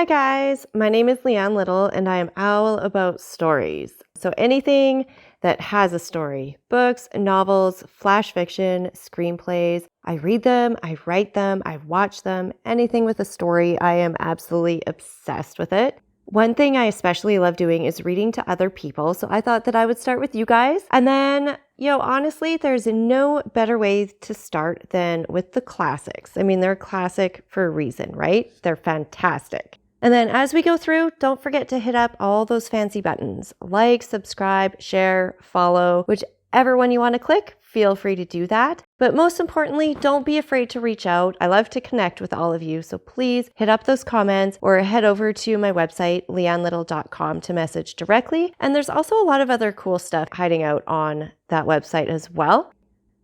Hi guys, my name is Leanne Little and I am all about stories. So anything that has a story, books, novels, flash fiction, screenplays, I read them, I write them, I watch them, anything with a story, I am absolutely obsessed with it. One thing I especially love doing is reading to other people, so I thought that I would start with you guys. And then, honestly, there's no better way to start than with the classics. I mean, they're classic for a reason, right? They're fantastic. And then as we go through, don't forget to hit up all those fancy buttons. Like, subscribe, share, follow, whichever one you want to click, feel free to do that. But most importantly, don't be afraid to reach out. I love to connect with all of you, so please hit up those comments or head over to my website, leannelittle.com, to message directly. And there's also a lot of other cool stuff hiding out on that website as well.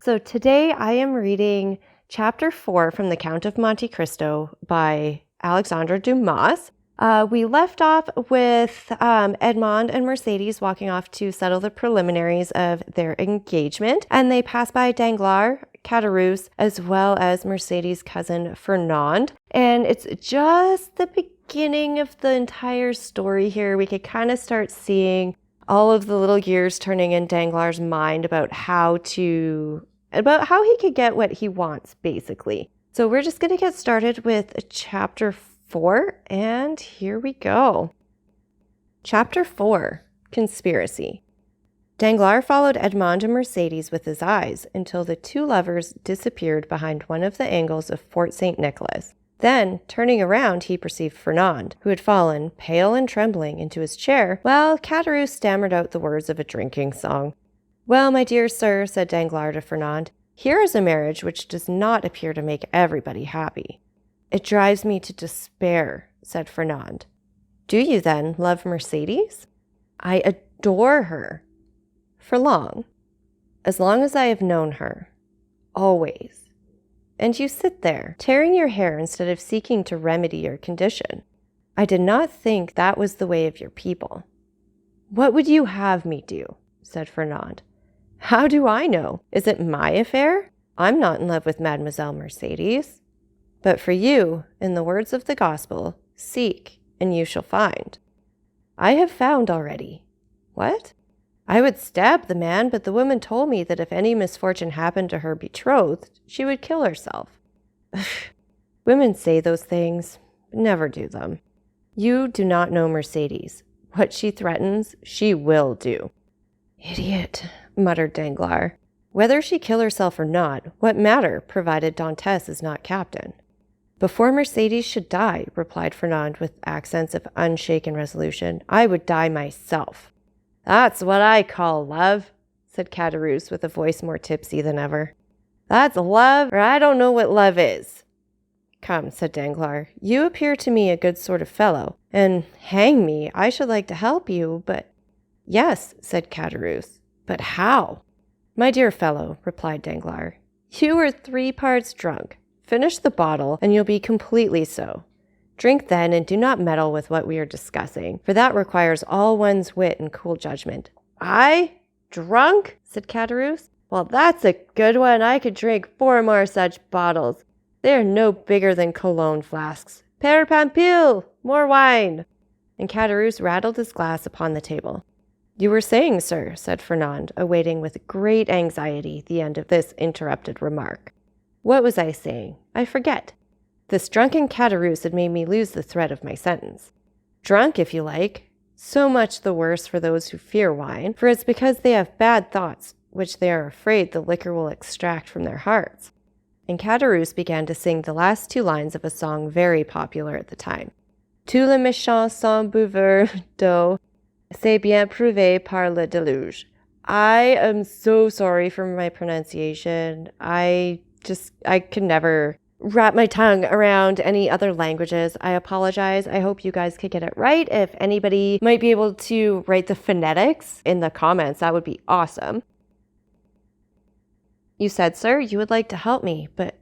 So today I am reading Chapter 4 from the Count of Monte Cristo by Alexandre Dumas. We left off with Edmond and Mercedes walking off to settle the preliminaries of their engagement, and they pass by Danglars, Caderousse, as well as Mercedes' cousin Fernand. And it's just the beginning of the entire story here. We could kind of start seeing all of the little gears turning in Danglars' mind about how he could get what he wants, basically. So we're just going to get started with Chapter 4, and here we go. Chapter 4, Conspiracy. Danglars followed Edmond and Mercedes with his eyes until the two lovers disappeared behind one of the angles of Fort St. Nicholas. Then, turning around, he perceived Fernand, who had fallen, pale and trembling, into his chair, while Caderousse stammered out the words of a drinking song. "Well, my dear sir," said Danglars to Fernand, "here is a marriage which does not appear to make everybody happy." "It drives me to despair," said Fernand. "Do you, then, love Mercedes?" "I adore her." "For long?" "As long as I have known her. Always." "And you sit there, tearing your hair instead of seeking to remedy your condition. I did not think that was the way of your people." "What would you have me do?" said Fernand. "How do I know? Is it my affair? I'm not in love with Mademoiselle Mercedes. But for you, in the words of the gospel, seek, and you shall find." "I have found already." "What?" "I would stab the man, but the woman told me that if any misfortune happened to her betrothed, she would kill herself." "Women say those things, but never do them. You do not know Mercedes. What she threatens, she will do." "Idiot," muttered Danglars. "Whether she kill herself or not, what matter, provided Dantès is not captain?" "Before Mercedes should die," replied Fernand with accents of unshaken resolution, "I would die myself." "That's what I call love," said Caderousse with a voice more tipsy than ever. "That's love, or I don't know what love is." "Come," said Danglars, "you appear to me a good sort of fellow, and hang me, I should like to help you, but—" "Yes," said Caderousse, "but how?" "My dear fellow," replied Danglars, "you are 3 parts drunk. Finish the bottle, and you'll be completely so. Drink then, and do not meddle with what we are discussing, for that requires all one's wit and cool judgment." "I? Drunk?" said Caderousse. "Well, that's a good one. I could drink 4 more such bottles. They are no bigger than cologne flasks. Père Pampille, more wine!" And Caderousse rattled his glass upon the table. "You were saying, sir," said Fernand, awaiting with great anxiety the end of this interrupted remark. "What was I saying? I forget." This drunken Caderousse had made me lose the thread of my sentence. "Drunk, if you like. So much the worse for those who fear wine, for it's because they have bad thoughts, which they are afraid the liquor will extract from their hearts." And Caderousse began to sing the last 2 lines of a song very popular at the time. "Tous les méchants sont buveurs d'eau, c'est bien prouvé par le déluge." I am so sorry for my pronunciation. I could never wrap my tongue around any other languages. I apologize. I hope you guys could get it right. If anybody might be able to write the phonetics in the comments, that would be awesome. "You said, sir, you would like to help me, but—"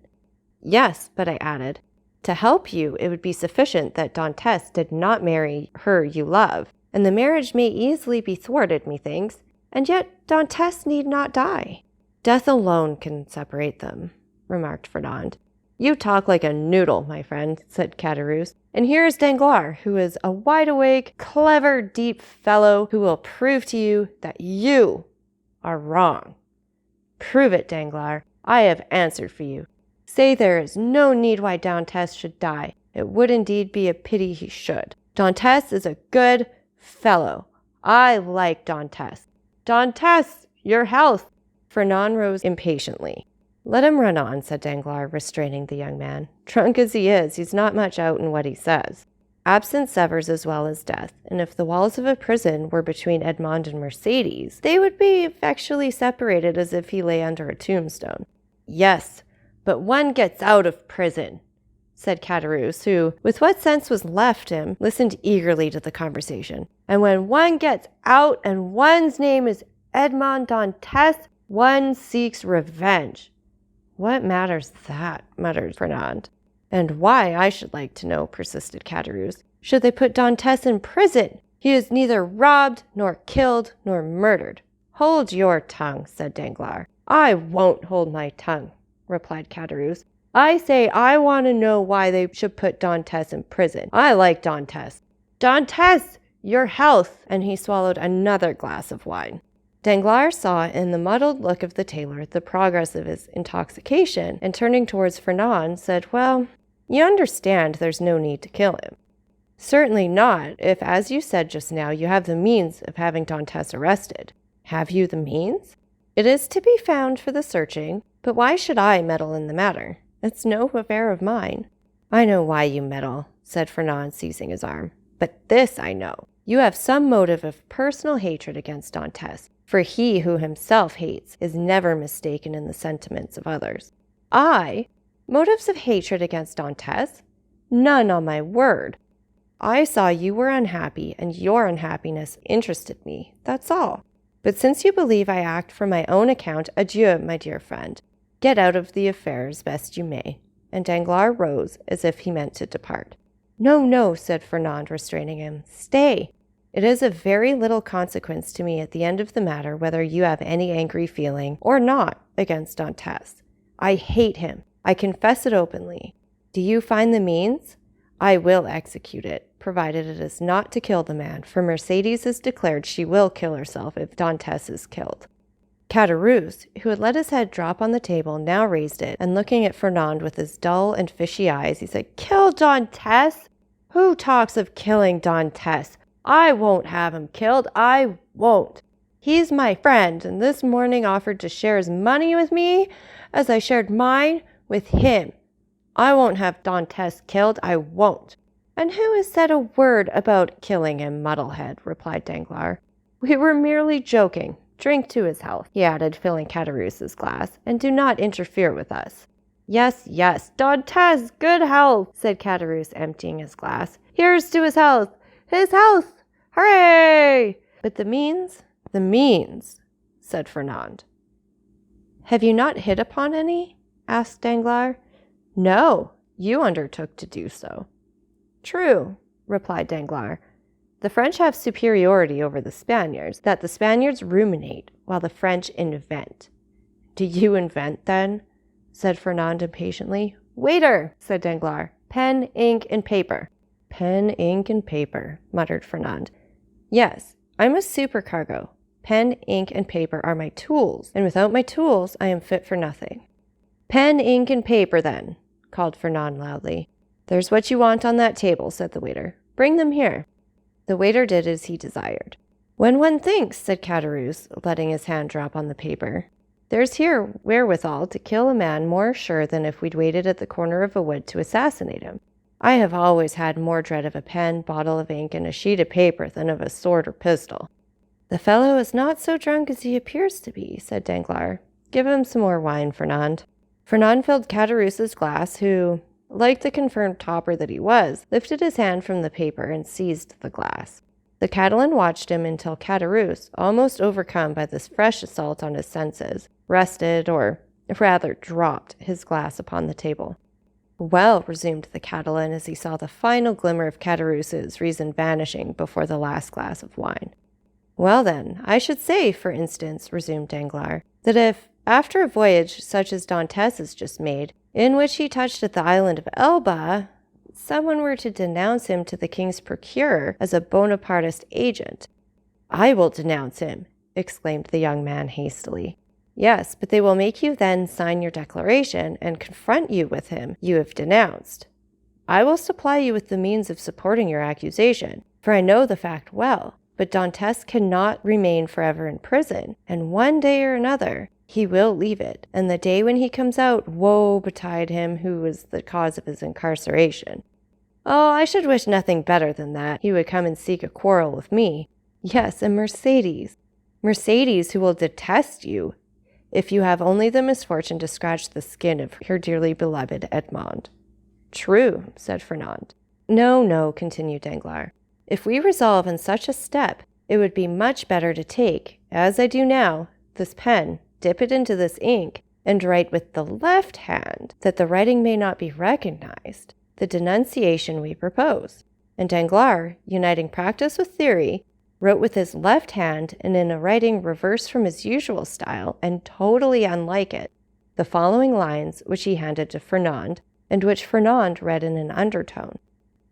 "Yes, but," I added, "to help you, it would be sufficient that Dantès did not marry her you love, and the marriage may easily be thwarted, methinks, and yet Dantès need not die." "Death alone can separate them," remarked Fernand. You talk like a noodle, my friend, said Caderousse. And here is Danglars, who is a wide-awake, clever, deep fellow who will prove to you that you are wrong. Prove it, Danglars. I have answered for you. Say there is no need why Dantès should die. It would indeed be a pity he should. Dantès is a good fellow. I like Dantès. Dantès, your health! Fernand rose impatiently. Let him run on, said Danglars, restraining the young man. Drunk as he is, he's not much out in what he says. Absence severs as well as death, and if the walls of a prison were between Edmond and Mercédès, they would be effectually separated as if he lay under a tombstone. Yes, but one gets out of prison, said Caderousse, who, with what sense was left him, listened eagerly to the conversation. And when one gets out and one's name is Edmond Dantès, one seeks revenge. What matters that? Muttered Fernand. And why, I should like to know, persisted Caderousse. Should they put Dantès in prison? He is neither robbed, nor killed, nor murdered. Hold your tongue, said Danglars. I won't hold my tongue, replied Caderousse. I say I want to know why they should put Dantès in prison. I like Dantès. Dantès, your health! And he swallowed another glass of wine. Danglars saw in the muddled look of the tailor the progress of his intoxication, and turning towards Fernand, said, Well, you understand there's no need to kill him. Certainly not, if, as you said just now, you have the means of having Dantès arrested. Have you the means? It is to be found for the searching, but why should I meddle in the matter? It's no affair of mine. I know why you meddle, said Fernand, seizing his arm. But this I know. You have some motive of personal hatred against Dantès, for he who himself hates is never mistaken in the sentiments of others. I? Motives of hatred against Dantès? None, on my word. I saw you were unhappy, and your unhappiness interested me, that's all. But since you believe I act for my own account, adieu, my dear friend. Get out of the affair as best you may. And Danglars rose as if he meant to depart. No, no, said Fernand, restraining him. Stay. It is of very little consequence to me at the end of the matter whether you have any angry feeling or not against Dantès. I hate him. I confess it openly. Do you find the means? I will execute it, provided it is not to kill the man, for Mercédès has declared she will kill herself if Dantès is killed. Caderousse, who had let his head drop on the table, now raised it, and looking at Fernand with his dull and fishy eyes, he said, Kill Dantès? Who talks of killing Dantès? I won't have him killed. I won't. He's my friend, and this morning offered to share his money with me as I shared mine with him. I won't have Dantès killed. I won't. And who has said a word about killing him, Muddlehead? Replied Danglars. We were merely joking. Drink to his health, he added, filling Caderousse's glass, and do not interfere with us. Yes, yes, Dantès, good health, said Caderousse, emptying his glass. Here's to his health. His health! Hooray! But the means? The means, said Fernand. Have you not hit upon any? Asked Danglars. No, you undertook to do so. True, replied Danglars. The French have superiority over the Spaniards, that the Spaniards ruminate, while the French invent. Do you invent, then? Said Fernand impatiently. Waiter, said Danglars. Pen, ink, and paper. Pen, ink, and paper, muttered Fernand. Yes, I'm a supercargo. Pen, ink, and paper are my tools, and without my tools I am fit for nothing. Pen, ink, and paper, then, called Fernand loudly. There's what you want on that table, said the waiter. Bring them here. The waiter did as he desired. When one thinks, said Caderousse, letting his hand drop on the paper, there's here wherewithal to kill a man more sure than if we'd waited at the corner of a wood to assassinate him. I have always had more dread of a pen, bottle of ink, and a sheet of paper than of a sword or pistol. The fellow is not so drunk as he appears to be, said Danglars. Give him some more wine, Fernand. Fernand filled Caderousse's glass, who, like the confirmed topper that he was, lifted his hand from the paper and seized the glass. The Catalan watched him until Caderousse, almost overcome by this fresh assault on his senses, rested, or rather dropped, his glass upon the table. Well, resumed the Catalan as he saw the final glimmer of Caderousse's reason vanishing before the last glass of wine. Well then, I should say, for instance, resumed Danglars, that if, after a voyage such as Dantès has just made, in which he touched at the island of Elba, someone were to denounce him to the king's procurer as a Bonapartist agent. I will denounce him, exclaimed the young man hastily. Yes, but they will make you then sign your declaration and confront you with him you have denounced. I will supply you with the means of supporting your accusation, for I know the fact well, but Dantes cannot remain forever in prison, and one day or another he will leave it, and the day when he comes out, woe betide him who was the cause of his incarceration. Oh, I should wish nothing better than that he would come and seek a quarrel with me. Yes, and Mercedes who will detest you, if you have only the misfortune to scratch the skin of her dearly beloved Edmond. True, said Fernand. No, continued Danglars. If we resolve on such a step, it would be much better to take, as I do now, this pen, dip it into this ink, and write with the left hand, that the writing may not be recognized, the denunciation we propose. And Danglars, uniting practice with theory, wrote with his left hand and in a writing reversed from his usual style and totally unlike it, the following lines which he handed to Fernand, and which Fernand read in an undertone.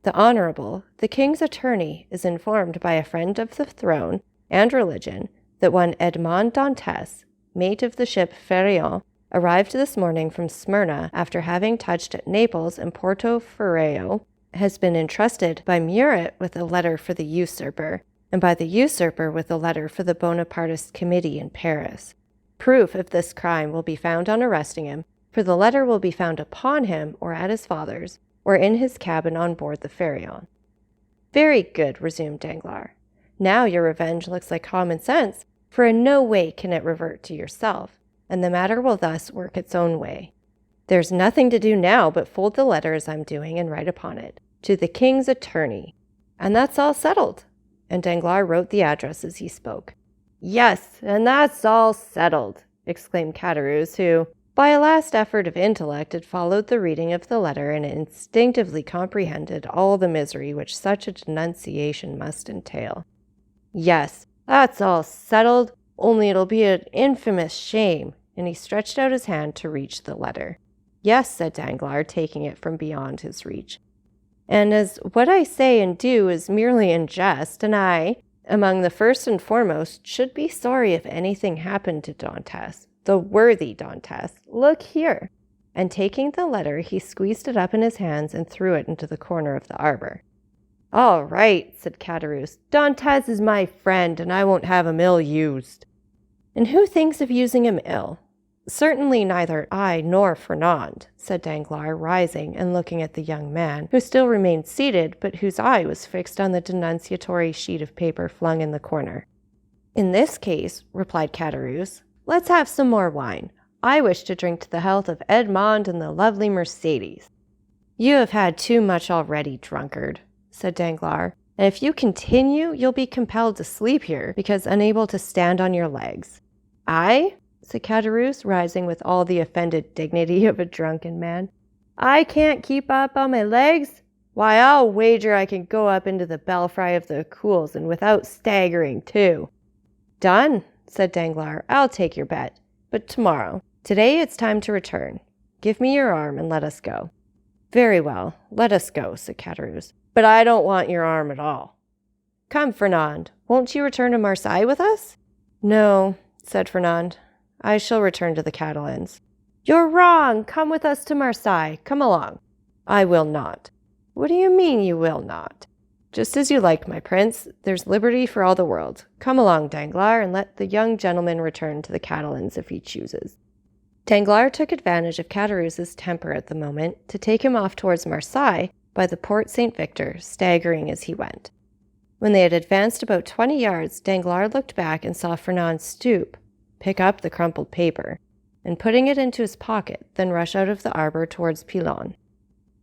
The Honorable, the King's Attorney, is informed by a friend of the throne and religion that one Edmond Dantes, mate of the ship Pharaon, arrived this morning from Smyrna after having touched at Naples and Porto Ferraio, has been entrusted by Murat with a letter for the usurper, and by the usurper with a letter for the Bonapartist committee in Paris. Proof of this crime will be found on arresting him, for the letter will be found upon him or at his father's, or in his cabin on board the Pharaon. Very good, resumed Danglars. Now your revenge looks like common sense, for in no way can it revert to yourself, and the matter will thus work its own way. There's nothing to do now but fold the letter as I'm doing and write upon it, to the King's Attorney. And that's all settled. And Danglars wrote the address as he spoke. Yes, and that's all settled, exclaimed Caderousse, who, by a last effort of intellect, had followed the reading of the letter and instinctively comprehended all the misery which such a denunciation must entail. Yes, that's all settled, only it'll be an infamous shame, and he stretched out his hand to reach the letter. Yes, said Danglars, taking it from beyond his reach. And as what I say and do is merely in jest, and I, among the first and foremost, should be sorry if anything happened to Dantes, the worthy Dantes. Look here. And taking the letter, he squeezed it up in his hands and threw it into the corner of the arbor. All right, said Caderousse. Dantes is my friend, and I won't have him ill-used. And who thinks of using him ill? Certainly neither I nor Fernand, said Danglars, rising and looking at the young man, who still remained seated, but whose eye was fixed on the denunciatory sheet of paper flung in the corner. In this case, replied Caderousse, let's have some more wine. I wish to drink to the health of Edmond and the lovely Mercedes. You have had too much already, drunkard, said Danglars, and if you continue, you'll be compelled to sleep here, because unable to stand on your legs. I? Said Caderousse, rising with all the offended dignity of a drunken man. I can't keep up on my legs? Why, I'll wager I can go up into the belfry of the Cools, and without staggering, too. Done, said Danglars. I'll take your bet. But tomorrow. Today it's time to return. Give me your arm and let us go. Very well, let us go, said Caderousse. But I don't want your arm at all. Come, Fernand, won't you return to Marseille with us? No, said Fernand. I shall return to the Catalans. You're wrong. Come with us to Marseille. Come along. I will not. What do you mean you will not? Just as you like, my prince. There's liberty for all the world. Come along, Danglars, and let the young gentleman return to the Catalans if he chooses. Danglars took advantage of Caderousse's temper at the moment to take him off towards Marseille by the Port St. Victor, staggering as he went. When they had advanced about 20 yards, Danglars looked back and saw Fernand stoop, pick up the crumpled paper, and putting it into his pocket, then rush out of the arbor towards Pilon.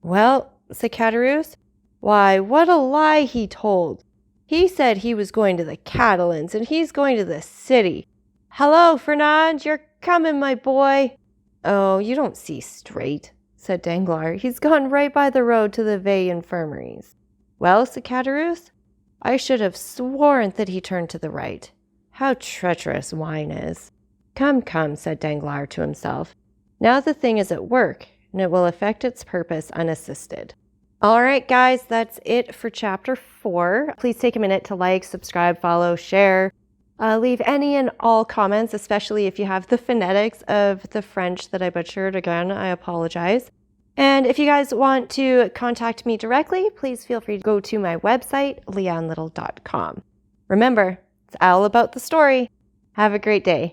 Well, said Caderousse, why, what a lie he told. He said he was going to the Catalans, and he's going to the city. Hello, Fernand, you're coming, my boy. Oh, you don't see straight, said Danglars. He's gone right by the road to the Veille infirmaries. Well, said Caderousse, I should have sworn that he turned to the right. How treacherous wine is. Come, said Danglars to himself. Now the thing is at work, and it will affect its purpose unassisted. All right, guys, that's it for chapter 4. Please take a minute to like, subscribe, follow, share. Leave any and all comments, especially if you have the phonetics of the French that I butchered. Again, I apologize. And if you guys want to contact me directly, please feel free to go to my website, leannelittle.com. Remember, it's all about the story. Have a great day.